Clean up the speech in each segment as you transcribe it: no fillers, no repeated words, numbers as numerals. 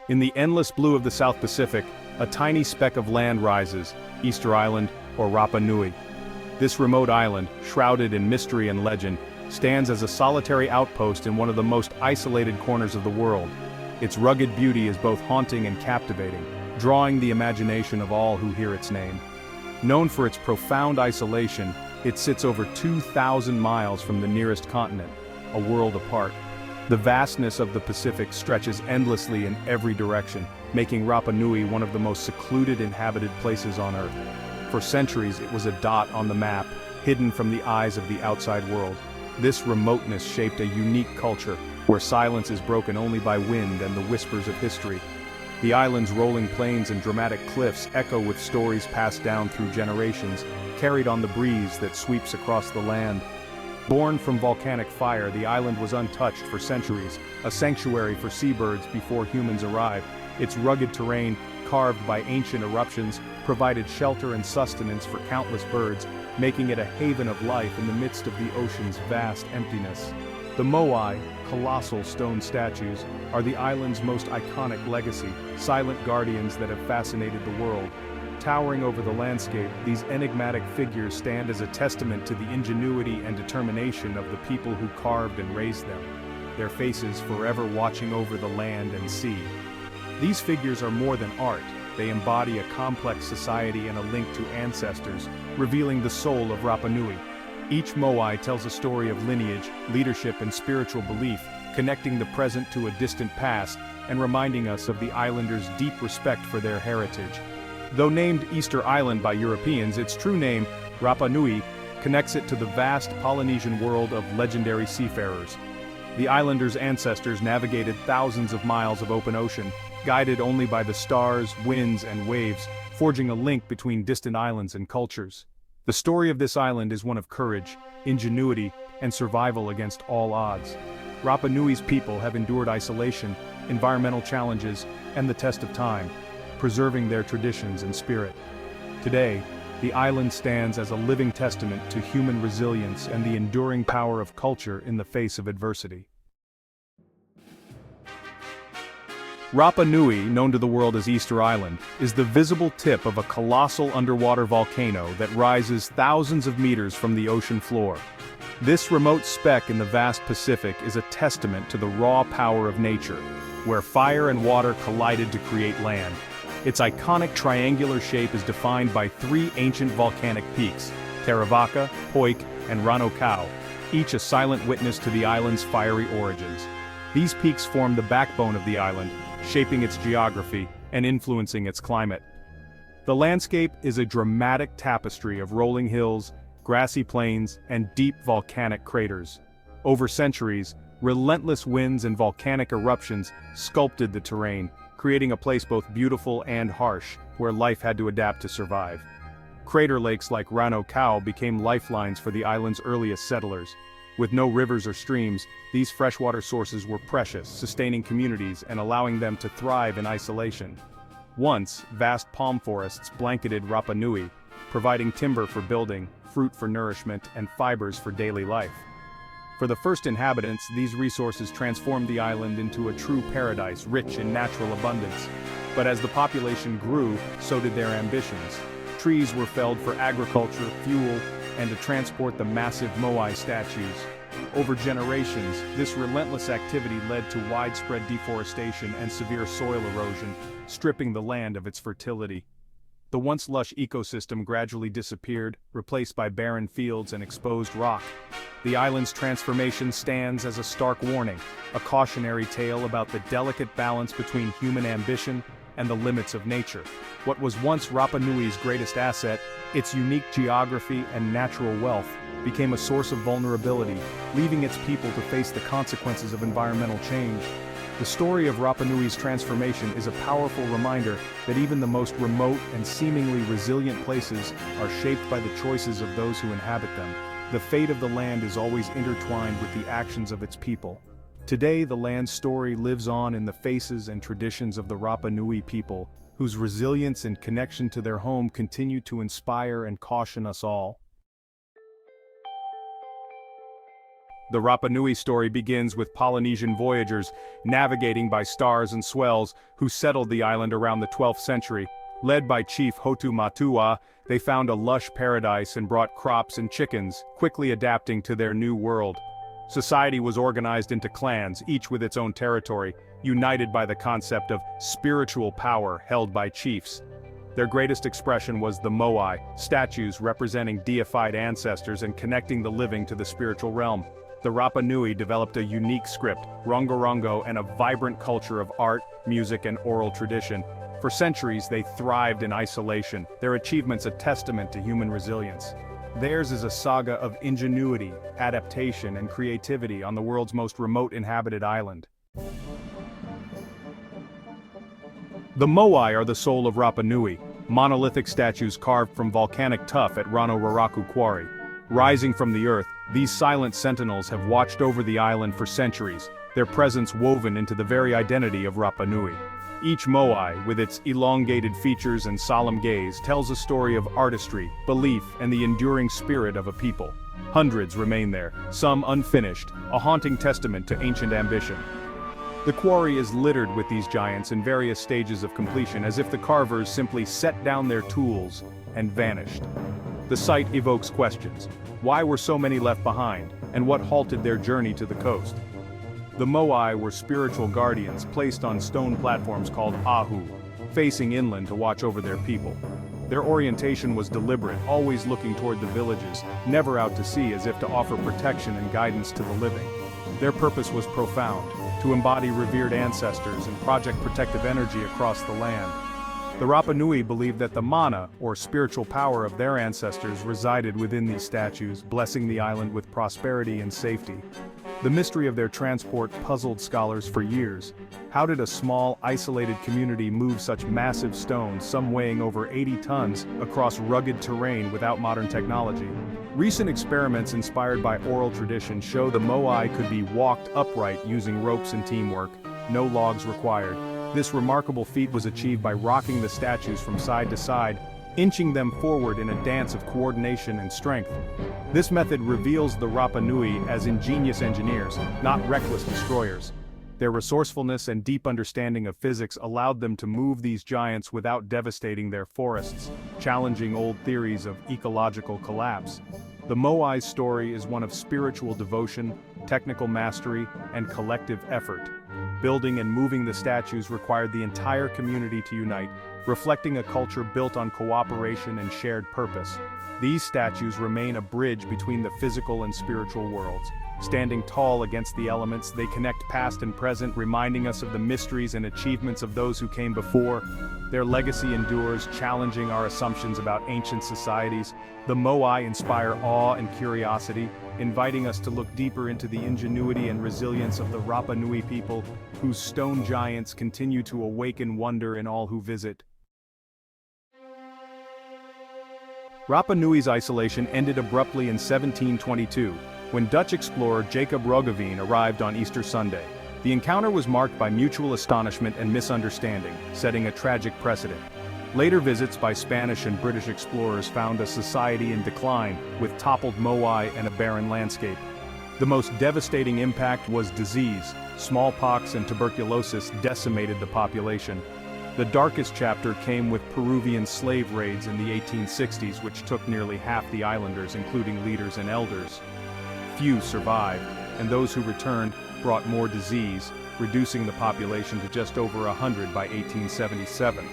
In the endless blue of the South Pacific, a tiny speck of land rises, Easter Island, or Rapa Nui. This remote island, shrouded in mystery and legend, stands as a solitary outpost in one of the most isolated corners of the world. Its rugged beauty is both haunting and captivating, drawing the imagination of all who hear its name. Known for its profound isolation, it sits over 2,000 miles from the nearest continent, a world apart. The vastness of the Pacific stretches endlessly in every direction, making Rapa Nui one of the most secluded inhabited places on Earth. For centuries it was a dot on the map, hidden from the eyes of the outside world. This remoteness shaped a unique culture, where silence is broken only by wind and the whispers of history. The island's rolling plains and dramatic cliffs echo with stories passed down through generations, carried on the breeze that sweeps across the land. Born from volcanic fire, the island was untouched for centuries, a sanctuary for seabirds before humans arrived. Its rugged terrain, carved by ancient eruptions, provided shelter and sustenance for countless birds, making it a haven of life in the midst of the ocean's vast emptiness. The Moai, colossal stone statues, are the island's most iconic legacy, silent guardians that have fascinated the world. Towering over the landscape, these enigmatic figures stand as a testament to the ingenuity and determination of the people who carved and raised them, their faces forever watching over the land and sea. These figures are more than art, they embody a complex society and a link to ancestors, revealing the soul of Rapa Nui. Each Moai tells a story of lineage, leadership and spiritual belief, connecting the present to a distant past, and reminding us of the islanders' deep respect for their heritage. Though named Easter Island by Europeans, its true name, Rapa Nui, connects it to the vast Polynesian world of legendary seafarers. The islanders' ancestors navigated thousands of miles of open ocean, guided only by the stars, winds, and waves, forging a link between distant islands and cultures. The story of this island is one of courage, ingenuity, and survival against all odds. Rapa Nui's people have endured isolation, environmental challenges, and the test of time, preserving their traditions and spirit. Today, the island stands as a living testament to human resilience and the enduring power of culture in the face of adversity. Rapa Nui, known to the world as Easter Island, is the visible tip of a colossal underwater volcano that rises thousands of meters from the ocean floor. This remote speck in the vast Pacific is a testament to the raw power of nature, where fire and water collided to create land. Its iconic triangular shape is defined by three ancient volcanic peaks, Taravaka, Poik, and Rano Kau, each a silent witness to the island's fiery origins. These peaks form the backbone of the island, shaping its geography and influencing its climate. The landscape is a dramatic tapestry of rolling hills, grassy plains, and deep volcanic craters. Over centuries, relentless winds and volcanic eruptions sculpted the terrain, creating a place both beautiful and harsh, where life had to adapt to survive. Crater lakes like Rano Kau became lifelines for the island's earliest settlers. With no rivers or streams, these freshwater sources were precious, sustaining communities and allowing them to thrive in isolation. Once, vast palm forests blanketed Rapa Nui, providing timber for building, fruit for nourishment, and fibers for daily life. For the first inhabitants, these resources transformed the island into a true paradise, rich in natural abundance. But as the population grew, so did their ambitions. Trees were felled for agriculture, fuel, and to transport the massive Moai statues. Over generations, this relentless activity led to widespread deforestation and severe soil erosion, stripping the land of its fertility. The once lush ecosystem gradually disappeared, replaced by barren fields and exposed rock. The island's transformation stands as a stark warning, a cautionary tale about the delicate balance between human ambition and the limits of nature. What was once Rapa Nui's greatest asset, its unique geography and natural wealth, became a source of vulnerability, leaving its people to face the consequences of environmental change. The story of Rapa Nui's transformation is a powerful reminder that even the most remote and seemingly resilient places are shaped by the choices of those who inhabit them. The fate of the land is always intertwined with the actions of its people. Today, the land's story lives on in the faces and traditions of the Rapa Nui people, whose resilience and connection to their home continue to inspire and caution us all. The Rapa Nui story begins with Polynesian voyagers navigating by stars and swells who settled the island around the 12th century. Led by Chief Hotu Matua, they found a lush paradise and brought crops and chickens, quickly adapting to their new world. Society was organized into clans, each with its own territory, united by the concept of spiritual power held by chiefs. Their greatest expression was the Moai, statues representing deified ancestors and connecting the living to the spiritual realm. The Rapa Nui developed a unique script, rongo-rongo, and a vibrant culture of art, music, and oral tradition. For centuries, they thrived in isolation, their achievements a testament to human resilience. Theirs is a saga of ingenuity, adaptation, and creativity on the world's most remote inhabited island. The Moai are the soul of Rapa Nui, monolithic statues carved from volcanic tuff at Rano-Raraku Quarry. Rising from the earth, these silent sentinels have watched over the island for centuries, their presence woven into the very identity of Rapa Nui. Each Moai, with its elongated features and solemn gaze, tells a story of artistry, belief, and the enduring spirit of a people. Hundreds remain there, some unfinished, a haunting testament to ancient ambition. The quarry is littered with these giants in various stages of completion, as if the carvers simply set down their tools and vanished. The site evokes questions. Why were so many left behind, and what halted their journey to the coast? The Moai were spiritual guardians placed on stone platforms called ahu, facing inland to watch over their people. Their orientation was deliberate, always looking toward the villages, never out to sea, as if to offer protection and guidance to the living. Their purpose was profound, to embody revered ancestors and project protective energy across the land. The Rapa Nui believed that the mana, or spiritual power of their ancestors, resided within these statues, blessing the island with prosperity and safety. The mystery of their transport puzzled scholars for years. How did a small, isolated community move such massive stones, some weighing over 80 tons, across rugged terrain without modern technology? Recent experiments inspired by oral tradition show the Moai could be walked upright using ropes and teamwork, no logs required. This remarkable feat was achieved by rocking the statues from side to side, inching them forward in a dance of coordination and strength. This method reveals the Rapa Nui as ingenious engineers, not reckless destroyers. Their resourcefulness and deep understanding of physics allowed them to move these giants without devastating their forests, challenging old theories of ecological collapse. The Moai's story is one of spiritual devotion, technical mastery, and collective effort. Building and moving the statues required the entire community to unite, reflecting a culture built on cooperation and shared purpose. These statues remain a bridge between the physical and spiritual worlds. Standing tall against the elements, they connect past and present, reminding us of the mysteries and achievements of those who came before. Their legacy endures, challenging our assumptions about ancient societies. The Moai inspire awe and curiosity, inviting us to look deeper into the ingenuity and resilience of the Rapa Nui people, whose stone giants continue to awaken wonder in all who visit. Rapa Nui's isolation ended abruptly in 1722, when Dutch explorer Jacob Roggeveen arrived on Easter Sunday. The encounter was marked by mutual astonishment and misunderstanding, setting a tragic precedent. Later visits by Spanish and British explorers found a society in decline, with toppled Moai and a barren landscape. The most devastating impact was disease. Smallpox and tuberculosis decimated the population. The darkest chapter came with Peruvian slave raids in the 1860s, which took nearly half the islanders, including leaders and elders. Few survived, and those who returned brought more disease, reducing the population to just over 100 by 1877.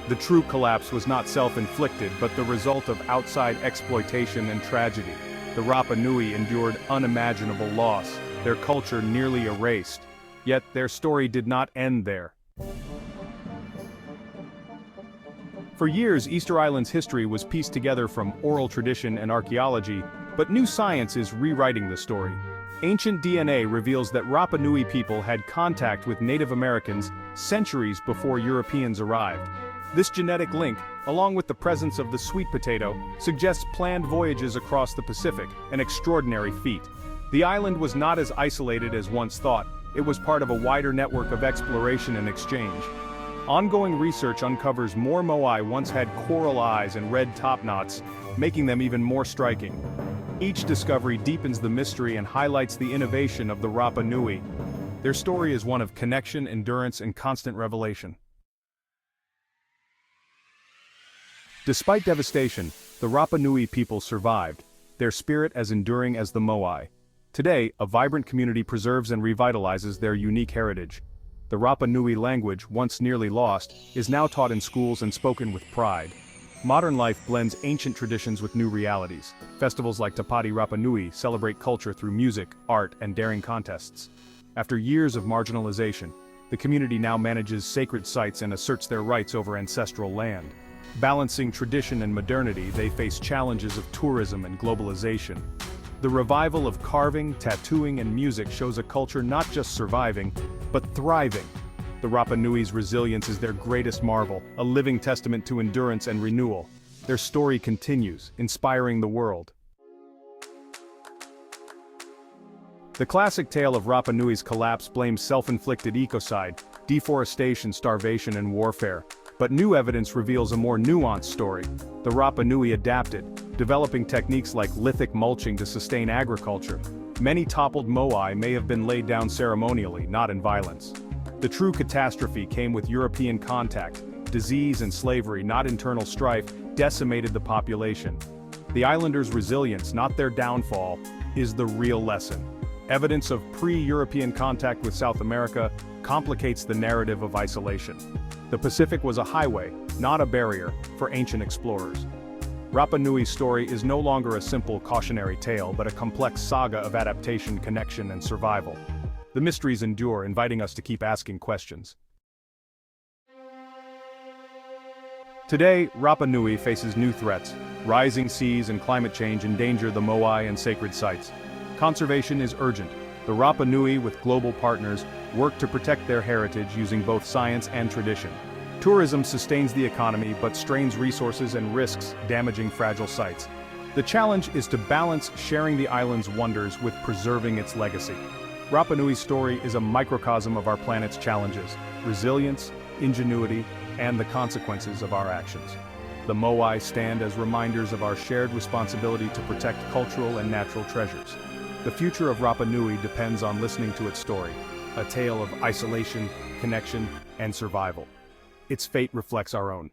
The true collapse was not self-inflicted, but the result of outside exploitation and tragedy. The Rapa Nui endured unimaginable loss, their culture nearly erased. Yet their story did not end there. For years, Easter Island's history was pieced together from oral tradition and archaeology, but new science is rewriting the story. Ancient DNA reveals that Rapa Nui people had contact with Native Americans centuries before Europeans arrived. This genetic link, along with the presence of the sweet potato, suggests planned voyages across the Pacific, an extraordinary feat. The island was not as isolated as once thought. It was part of a wider network of exploration and exchange. Ongoing research uncovers more Moai once had coral eyes and red topknots, making them even more striking. Each discovery deepens the mystery and highlights the innovation of the Rapa Nui. Their story is one of connection, endurance, and constant revelation. Despite devastation, the Rapa Nui people survived, their spirit as enduring as the Moai. Today, a vibrant community preserves and revitalizes their unique heritage. The Rapa Nui language, once nearly lost, is now taught in schools and spoken with pride. Modern life blends ancient traditions with new realities. Festivals like Tapati Rapa Nui celebrate culture through music, art, and daring contests. After years of marginalization, the community now manages sacred sites and asserts their rights over ancestral land. Balancing tradition and modernity, they face challenges of tourism and globalization. The revival of carving, tattooing, and music shows a culture not just surviving, but thriving. The Rapa Nui's resilience is their greatest marvel, a living testament to endurance and renewal. Their story continues, inspiring the world. The classic tale of Rapa Nui's collapse blames self-inflicted ecocide, deforestation, starvation, and warfare. But new evidence reveals a more nuanced story. The Rapa Nui adapted, developing techniques like lithic mulching to sustain agriculture. Many toppled Moai may have been laid down ceremonially, not in violence. The true catastrophe came with European contact. Disease and slavery, not internal strife, decimated the population. The islanders' resilience, not their downfall, is the real lesson. Evidence of pre-European contact with South America complicates the narrative of isolation. The Pacific was a highway, not a barrier, for ancient explorers. Rapa Nui's story is no longer a simple cautionary tale but a complex saga of adaptation, connection, and survival. The mysteries endure, inviting us to keep asking questions. Today, Rapa Nui faces new threats. Rising seas and climate change endanger the Moai and sacred sites. Conservation is urgent. The Rapa Nui, with global partners, work to protect their heritage using both science and tradition. Tourism sustains the economy but strains resources and risks damaging fragile sites. The challenge is to balance sharing the island's wonders with preserving its legacy. Rapa Nui's story is a microcosm of our planet's challenges, resilience, ingenuity, and the consequences of our actions. The Moai stand as reminders of our shared responsibility to protect cultural and natural treasures. The future of Rapa Nui depends on listening to its story, a tale of isolation, connection, and survival. Its fate reflects our own.